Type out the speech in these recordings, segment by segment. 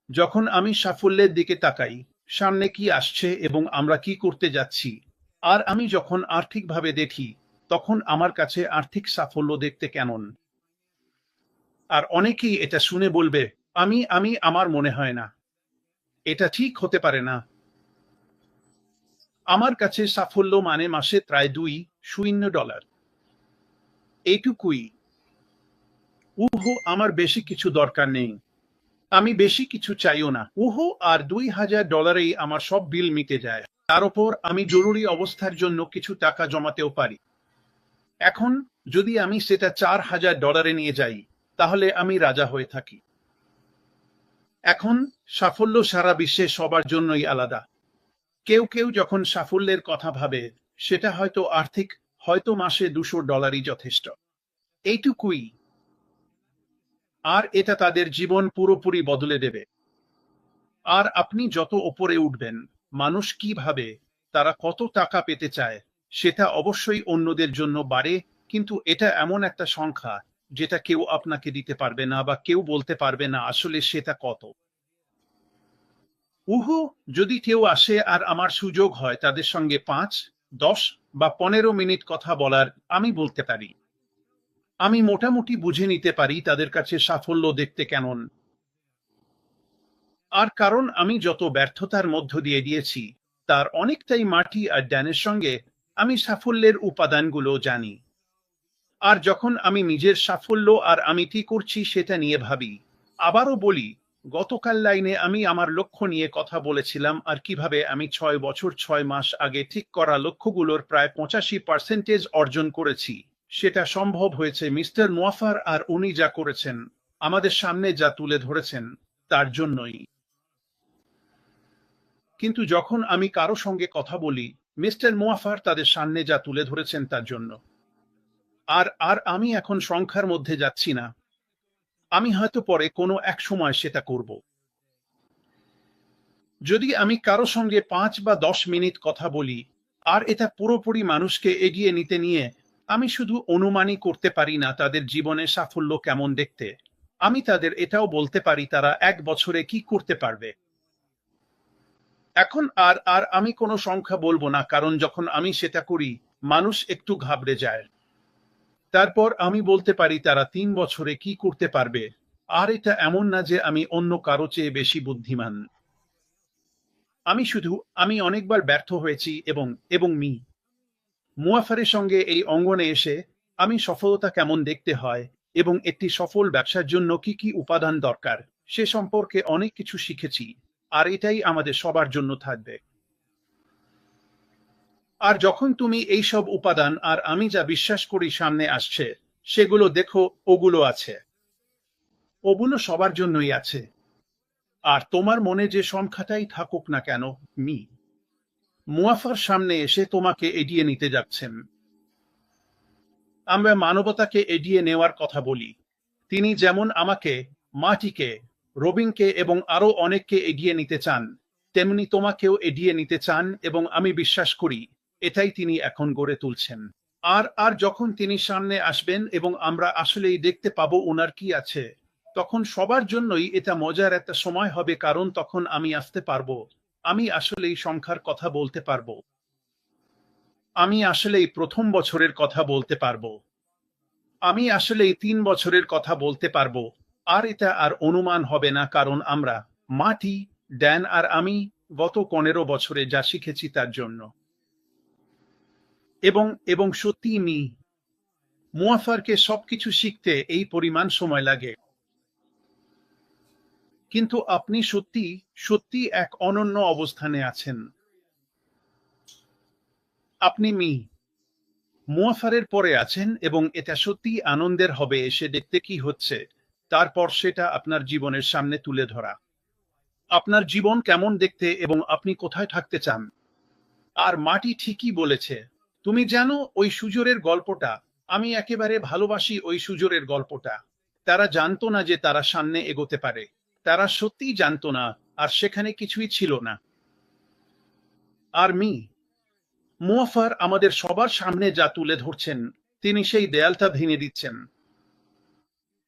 যখন আমি সাফল্যের দিকে তাকাই, সামনে কি আসছে এবং আমরা কি করতে যাচ্ছি, আর আমি যখন আর্থিকভাবে দেখি, তখন আমার কাছে আর্থিক সাফল্য দেখতে কেমন। আর অনেকেই এটা শুনে বলবে, আমি আমার মনে হয় না, এটা ঠিক হতে পারে না। আমার কাছে সাফল্য মানে মাসে প্রায় 2-0 ডলার, এইটুকুই। আমার বেশি কিছু দরকার নেই, আমি বেশি কিছু চাইও না। আর $2000 আমার সব বিল মিটে যায়। তার উপর আমি জরুরি অবস্থার জন্য কিছু টাকা জমাতেও পারি। এখন যদি আমি সেটা $4000 নিয়ে যাই, তাহলে আমি রাজা হয়ে থাকি। এখন সাফল্য সারা বিশ্বে সবার জন্যই আলাদা। কেউ কেউ যখন সাফল্যের কথা ভাবে, সেটা হয়তো আর্থিক, হয়তো মাসে $200 যথেষ্ট, এইটুকুই। আর এটা তাদের জীবন পুরোপুরি বদলে দেবে। আর আপনি যত ওপরে উঠবেন, মানুষ কি ভাবে, তারা কত টাকা পেতে চায়, সেটা অবশ্যই অন্যদের জন্য বাড়ে। কিন্তু এটা এমন একটা সংখ্যা, যেটা কেউ আপনাকে দিতে পারবে না, বা কেউ বলতে পারবে না আসলে সেটা কত। উহু যদি কেউ আসে আর আমার সুযোগ হয় তাদের সঙ্গে 5, 10 বা 15 মিনিট কথা বলার, আমি বলতে পারি, আমি মোটামুটি বুঝে নিতে পারি তাদের কাছে সাফল্য দেখতে কেমন। আর কারণ আমি যত ব্যর্থতার মধ্য দিয়ে দিয়েছি, তার অনেকটাই মাটি আর ড্যানের সঙ্গে, আমি সাফল্যের উপাদানগুলো জানি। আর যখন আমি নিজের সাফল্য আর আমি কি করছি সেটা নিয়ে ভাবি, আবারও বলি, গতকাল লাইনে আমি আমার লক্ষ্য নিয়ে কথা বলেছিলাম, আর কিভাবে আমি 6 বছর 6 মাস আগে ঠিক করা লক্ষ্যগুলোর প্রায় 85% অর্জন করেছি। সেটা সম্ভব হয়েছে মিস্টার নোয়াফার আর উনি যা করেছেন, আমাদের সামনে যা তুলে ধরেছেন, তার জন্যই। কিন্তু যখন আমি কারো সঙ্গে কথা বলি, মিস্টার মোয়াফার তাদের সামনে যা তুলে ধরেছেন তার জন্য। আর আর আমি এখন সংখ্যার মধ্যে যাচ্ছি না, আমি হয়তো পরে কোনো এক সময় সেটা করব। যদি আমি কারো সঙ্গে 5 বা 10 মিনিট কথা বলি, আর এটা পুরোপুরি মানুষকে এগিয়ে নিতে নিয়ে, আমি শুধু অনুমানই করতে পারি না তাদের জীবনে সাফল্য কেমন দেখতে, আমি তাদের এটাও বলতে পারি তারা 1 বছরে কি করতে পারবে। এখন আর আর আমি কোনো সংখ্যা বলবো না, কারণ যখন আমি সেটা করি, মানুষ একটু ঘাবড়ে যায়। তারপর আমি বলতে পারি তারা 3 বছরে কি করতে পারবে। আর এটা এমন না যে আমি অন্য কারো চেয়ে বেশি বুদ্ধিমান। আমি শুধু, আমি অনেকবার ব্যর্থ হয়েছি, এবং এবং মুয়াফারের সঙ্গে এই অঙ্গনে এসে, আমি সফলতা কেমন দেখতে হয়, এবং একটি সফল ব্যবসার জন্য কি কি উপাদান দরকার, সে সম্পর্কে অনেক কিছু শিখেছি। আর এটাই আমাদের সবার জন্য থাকবে। আর যখন তুমি এই সব উপাদান আর আমি যা বিশ্বাস করি সামনে আসছে, সেগুলো দেখো, ওগুলো আছে, ওগুলো সবার জন্যই আছে। আর তোমার মনে যে সংখ্যাটাই থাকুক না কেন, মি মুয়াফার সামনে এসে তোমাকে এড়িয়ে নিতে যাচ্ছেন। আমরা মানবতাকে এড়িয়ে নেওয়ার কথা বলি। তিনি যেমন আমাকে, মাটিকে, রবিনকে এবং আরো অনেককে এগিয়ে নিতে চান, তেমনি তোমাকেও এড়িয়ে নিতে চান, এবং আমি বিশ্বাস করি এটাই তিনি এখন গড়ে তুলছেন। আর আর যখন তিনি সামনে আসবেন এবং আমরা আসলেই দেখতে পাবো ওনার কি আছে, তখন সবার জন্যই এটা মজার একটা সময় হবে, কারণ তখন আমি আসতে পারবো, আমি আসলেই সংখ্যার কথা বলতে পারবো, আমি আসলেই প্রথম বছরের কথা বলতে পারবো, আমি আসলেই 3 বছরের কথা বলতে পারবো। আর এটা আর অনুমান হবে না, কারণ আমরা, মাটি, ড্যান আর আমি, গত 15 বছরে যা শিখেছি তার জন্য। এবং এবং সত্যি মুয়াফারকে সবকিছু শিখতে এই পরিমাণ সময় লাগে। কিন্তু আপনি সত্যি সত্যি এক অনন্য অবস্থানে আছেন। আপনি মুয়াফারের পরে আছেন, এবং এটা সত্যি আনন্দের হবে এসে দেখতে কি হচ্ছে, তারপর সেটা আপনার জীবনের সামনে তুলে ধরা, আপনার জীবন কেমন দেখতে এবং আপনি কোথায় থাকতে চান। আর মাটি ঠিকই বলেছে। তুমি জানো ওই সুজনের গল্পটা, আমি একেবারে ভালোবাসি ওই সুজনের গল্পটা। তারা জানতো না যে তারা সামনে এগোতে পারে, তারা সত্যিই জানতো না, আর সেখানে কিছুই ছিল না। আর মুয়াফার আমাদের সবার সামনে যা তুলে ধরছেন, তিনি সেই দেয়ালটা ভেঙে দিচ্ছেন।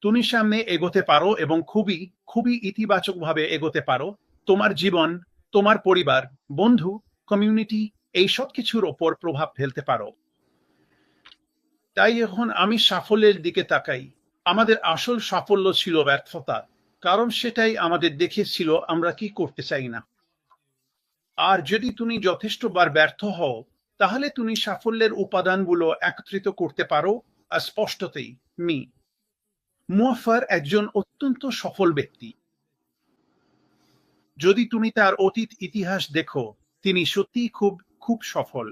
তুমি সামনে এগোতে পারো, এবং খুবই খুবই ইতিবাচকভাবে এগোতে পারো, তোমার জীবন, তোমার পরিবার, বন্ধু, কমিউনিটি এই সব কিছুর ওপর প্রভাব ফেলতে পারো। তাই এখন আমি সাফল্যের দিকে তাকাই। আমাদের আসল সাফল্য ছিল ব্যর্থতা, কারণ সেটাই আমাদের দেখিয়েছিল আমরা কি করতে চাই না। আর যদি তুমি যথেষ্টবার ব্যর্থ হও, তাহলে তুমি সাফল্যের উপাদানগুলো একত্রিত করতে পারো। আর স্পষ্টতই মুয়াফার একজন অত্যন্ত সফল ব্যক্তি। যদি তুমি তার অতীত ইতিহাস দেখো, তিনি সত্যিই খুব খুব সফল।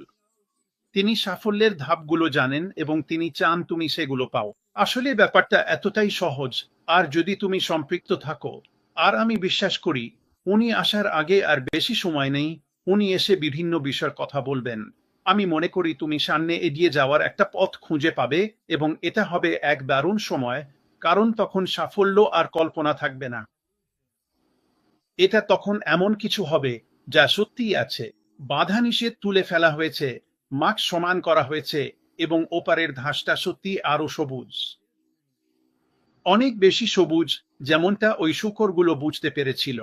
তিনি সাফল্যের ধাপগুলো জানেন এবং তিনি চান তুমি সেগুলো পাও। আসলে ব্যাপারটা এতটাই সহজ। আর যদি তুমি সম্পৃক্ত থাকো, আর আমি বিশ্বাস করি উনি আসার আগে আর বেশি সময় নেই, উনি এসে বিভিন্ন বিষয়ের কথা বলবেন। আমি মনে করি তুমি সামনে এগিয়ে যাওয়ার একটা পথ খুঁজে পাবে এবং এটা হবে এক দারুণ সময়, কারণ তখন সাফল্য আর কল্পনা থাকবে না। এটা তখন এমন কিছু হবে যা সত্যিই আছে। বাধা নিষেধ তুলে ফেলা হয়েছে, মাঠ সমান করা হয়েছে এবং ওপারের ঘাসটা সত্যি আরো সবুজ, অনেক বেশি সবুজ, যেমনটা ওই শূকরগুলো বুঝতে পেরেছিল।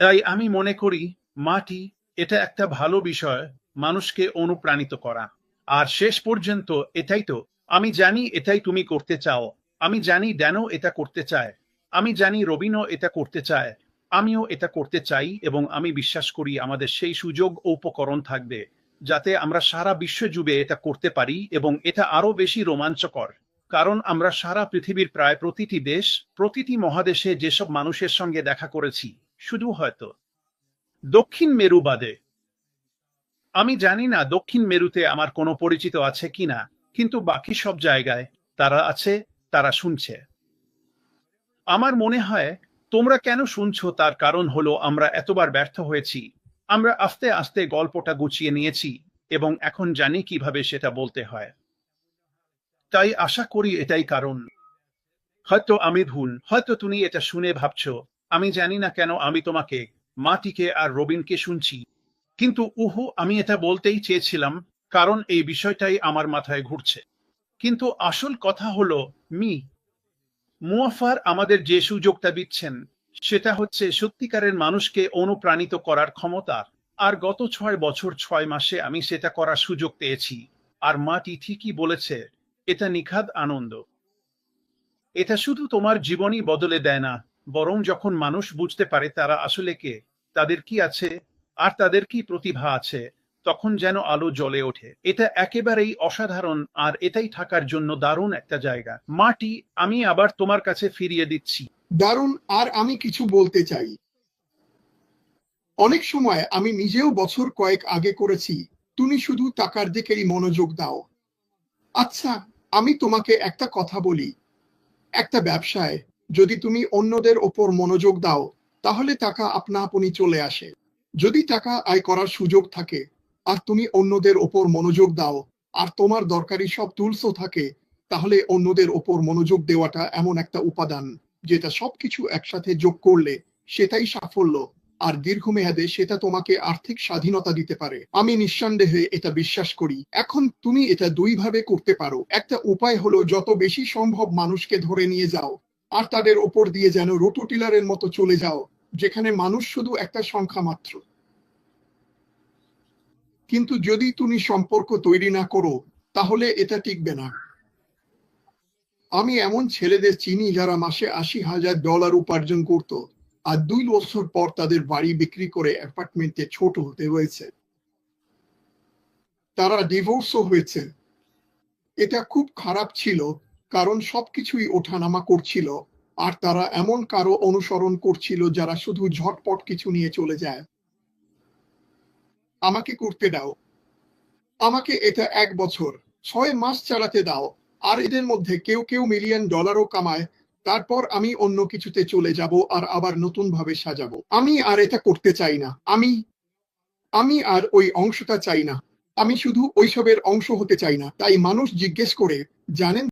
তাই আমি মনে করি মাটি এটা একটা ভালো বিষয়, মানুষকে অনুপ্রাণিত করা। আর শেষ পর্যন্ত এটাই তো, আমি জানি এটাই তুমি করতে চাও, আমি জানি ড্যানো এটা করতে চায়, আমি জানি রবিনও এটা করতে চায়, আমিও এটা করতে চাই এবং আমি বিশ্বাস করি আমাদের সেই সুযোগ ও উপকরণ থাকবে যাতে আমরা সারা বিশ্ব জুড়ে এটা করতে পারি এবং এটা আরো বেশি রোমাঞ্চকর। কারণ আমরা সারা পৃথিবীর প্রায় প্রতিটি দেশ, প্রতিটি মহাদেশে যেসব মানুষের সঙ্গে দেখা করেছি, শুধু হয়তো দক্ষিণ মেরু বাদে। আমি জানি না দক্ষিণ মেরুতে আমার কোনো পরিচিত আছে কিনা, কিন্তু বাকি সব জায়গায় তারা আছে, তারা শুনছে। আমার মনে হয় তোমরা কেন শুনছো তার কারণ হলো আমরা এতবার ব্যর্থ হয়েছি। আমরা আস্তে আস্তে গল্পটা গুছিয়ে নিয়েছি এবং এখন জানি কিভাবে সেটা বলতে হয়। তাই আশা করি এটাই কারণ। হয়তো আমি ভুল, হয়তো তুমি এটা শুনে ভাবছো আমি জানি না কেন আমি তোমাকে, মাটিকে আর রবিনকে শুনছি। কিন্তু আমি এটা বলতেই চেয়েছিলাম, কারণ এই বিষয়টাই আমার মাথায় ঘুরছে। কিন্তু আসল কথা হলো মুয়াফার আমাদের যে সুযোগটা দিচ্ছেন সেটা হচ্ছে সত্যিকারের মানুষকে অনুপ্রাণিত করার ক্ষমতা। আর গত 6 বছর 6 মাসে আমি সেটা করার সুযোগ পেয়েছি। আর মাটি ঠিকই বলেছে, এটা নিখাদ আনন্দ। এটা শুধু তোমার জীবনই বদলে দেয় না, বরং যখন মানুষ বুঝতে পারে তারা আসলে কে, তাদের কি আছে আর তাদের কি প্রতিভা আছে, তখন যেন আলো জ্বলে ওঠে। এটা একেবারেই অসাধারণ আর এটাই থাকার জন্য দারুণ একটা জায়গা। মাটি, আমি আবার তোমার কাছে ফিরিয়ে দিচ্ছি। দারুণ। আর আমি কিছু বলতে চাই। অনেক সময় আমি নিজেও বছর কয়েক আগে করেছি, তুমি শুধু টাকার দিকেই মনোযোগ দাও। আচ্ছা, আমি তোমাকে একটা কথা বলি, একটা ব্যবসায় যদি তুমি অন্যদের ওপর মনোযোগ দাও, তাহলে টাকা আপনা আপনি চলে আসে। যদি টাকা আয় করার সুযোগ থাকে আর তুমি অন্যদের ওপর মনোযোগ দাও, আর তোমার দরকারি সব টুলসও থাকে, তাহলে অন্যদের ওপর মনোযোগ দেওয়াটা এমন একটা উপাদান যেটা সবকিছু একসাথে যোগ করলে সেটাই সাফল্য। আর দীর্ঘমেয়াদে সেটা তোমাকে আর্থিক স্বাধীনতা দিতে পারে। আমি নিঃসন্দেহে এটা বিশ্বাস করি। এখন তুমি এটা দুই ভাবে করতে পারো। একটা উপায় হলো যত বেশি সম্ভব মানুষকে ধরে নিয়ে যাও আর তাদের ওপর দিয়ে যেন রোটোটিলারের মতো চলে যাও, যেখানে মানুষ শুধু একটা সংখ্যা মাত্র। কিন্তু যদি তুমি সম্পর্ক তৈরি না করো, তাহলে এটা টিকবে না। আমি এমন ছেলেদের চিনি যারা মাসে $80,000 উপার্জন করত, আর 2 বছর পর তাদের বাড়ি বিক্রি করে অ্যাপার্টমেন্টে ছোট হতে হয়েছে। তারা ডিভোর্সও হয়েছে। এটা খুব খারাপ ছিল, কারণ সবকিছুই ওঠানামা করছিল আর তারা এমন কারো অনুসরণ করছিল যারা শুধু ঝটপট কিছু নিয়ে চলে যায়। আমাকে করতে দাও। আমাকে এটা 1 বছর 6 মাস চালাতে দাও। আর এদের মধ্যে কেউ কেউ $1,000,000ও কামায়। তারপর আমি অন্য কিছুতে চলে যাব আর আবার নতুন ভাবে সাজাবো। আমি আর এটা করতে চাই না। আমি আর ওই অংশটা চাই না। আমি শুধু ওইসবের অংশ হতে চাই না। তাই মানুষ জিজ্ঞেস করে, জানেন